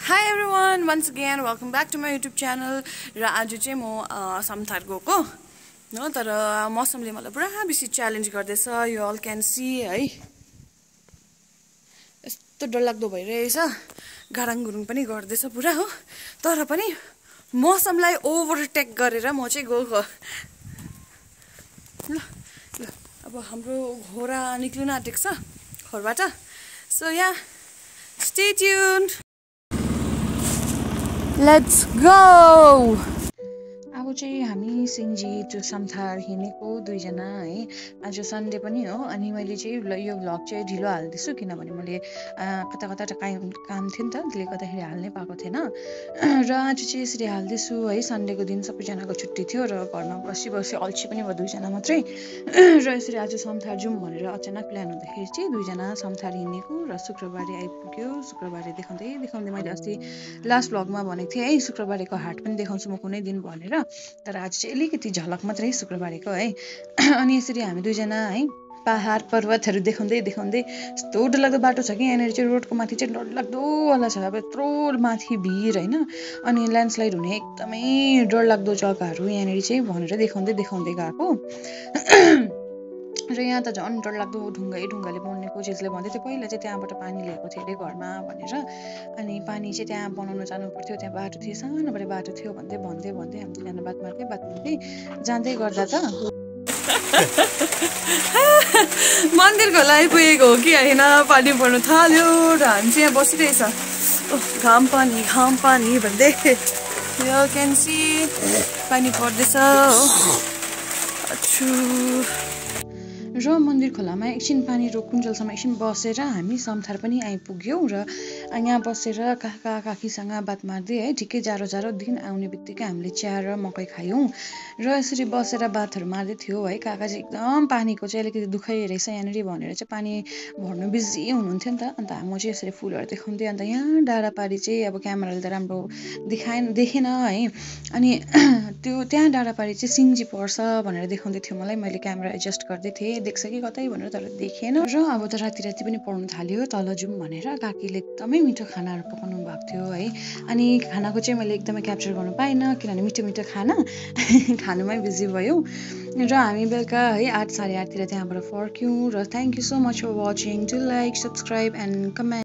Hi everyone, once again welcome back to my YouTube channel. र आज चाहिँ म समथार गएको न तर मौसमले मलाई पुरा बेसी च्यालेन्ज गर्दैछ. You all can see है. यस्तो डरलाग्दो भइरहेछ. गाडाङ गुरुङ पनि गर्दैछ पुरा हो. तर पनि मौसमलाई ओभरटेक गरेर म चाहिँ गएको. ल ल अब हाम्रो घोडा निक्लिन आँटेको छ घरबाट. So yeah, stay tuned. Let's go! अब चाहिँ हामी सिङ्जी टु समथार हिँडेको दुईजना है. आज सन्डे पनि हो अनि मैले चाहिँ यो भ्लग चाहिँ ढिलो हाल्दैछु किनभने मैले कता कता काम थियो नि त, त्यसले गर्दाखेरि हाल्नै पाएको थिएन. र आज चाहिँ यसरी हाल्दैछु है. सन्डेको दिन सबैजनाको छुट्टी थियो र घरमा बसी अल्छी पनि भयो दुईजना मात्रै. र यसरी आज समथार जाउँ भनेर अचानक प्लान हुँदाखेरि चाहिँ दुईजना समथार हिँडेको र शुक्रबारे आइपुग्यो. शुक्रबारे देखाउँदै मैले अस्ति लास्ट भ्लगमा भनेको थिएँ है शुक्रबारेको हाट पनि देखाउँछु म कुनै दिन भनेर. तर आज चाहिँ अलिकति झलक मात्रै शुक्रबारेको है. अनि यसरी हामी दुईजना है पहाड पर्वतहरू देखाउँदै यस्तो डरलाग्दो बाटो छ कि यहाँनिर चाहिँ रोडको माथि चाहिँ डरलाग्दो वाला छ. अब यत्रो माथि भिर होइन अनि ल्यान्डस्लाइड हुने एकदमै डरलाग्दो जग्गाहरू यहाँनिर चाहिँ भनेर देखाउँदै गएको. र यहाँ त झन् डरलाग्दो ढुङ्गाले बन्ने कोचिसले भन्दै थियो पहिला चाहिँ त्यहाँबाट पानी ल्याएको थियो अरे घरमा भनेर. अनि पानी चाहिँ त्यहाँ बनाउन जानु पर्थ्यो, त्यहाँ बाटो थियो सानोबाट बाटो थियो भन्दै हामी दुईजना बात मार्दै जाँदै गर्दा त मन्दिरको लागि पुगेको हो कि होइन. पानी पर्नु थाल्यो र हामी चाहिँ यहाँ बसिरहेछ. घाम पानी भन्दै यो क्यान सी पानी पर्दैछ र मन्दिर खोलामा एकछिन पानी रोकुन्जेलसम्म एकछिन बसेर हामी समथार पनि आइपुग्यौँ. र यहाँ बसेर काकीसँग बात मार्दै है ठिकै जाडो दिन आउने बित्तिकै हामीले चिया र मकै खायौँ. र यसरी बसेर बातहरू मार्दै थियो है. काका चाहिँ एकदम पानीको चाहिँ अलिकति दुःखै रहेछ यहाँनिर भनेर चाहिँ पानी भर्नु बिजी हुनुहुन्थ्यो नि त. अन्त म चाहिँ यसरी फुलहरू देखाउँदै अन्त यहाँ डाँडापारी चाहिँ अब क्यामेराले त राम्रो देखेन है. अनि त्यो त्यहाँ डाँडापारी चाहिँ सिङ्जी पर्छ भनेर देखाउँदै थियो मलाई. मैले क्यामेरा एडजस्ट गर्दै थिएँ देख्छ कि कतै भनेर तर देखेन. र अब त राति पनि पढ्नु थाल्यो तल जाउँ भनेर. काकीले एकदमै मिठो खानाहरू पकाउनु भएको थियो है. अनि खानाको चाहिँ मैले एकदमै क्याप्चर गर्नु पाइनँ किनभने मिठो खाना खानुमै बिजी भयो. र हामी बेलुका है 8 साढे 8 तिर त्यहाँबाट फर्क्यौँ. र thank you so much for watching. Do like, subscribe and comment.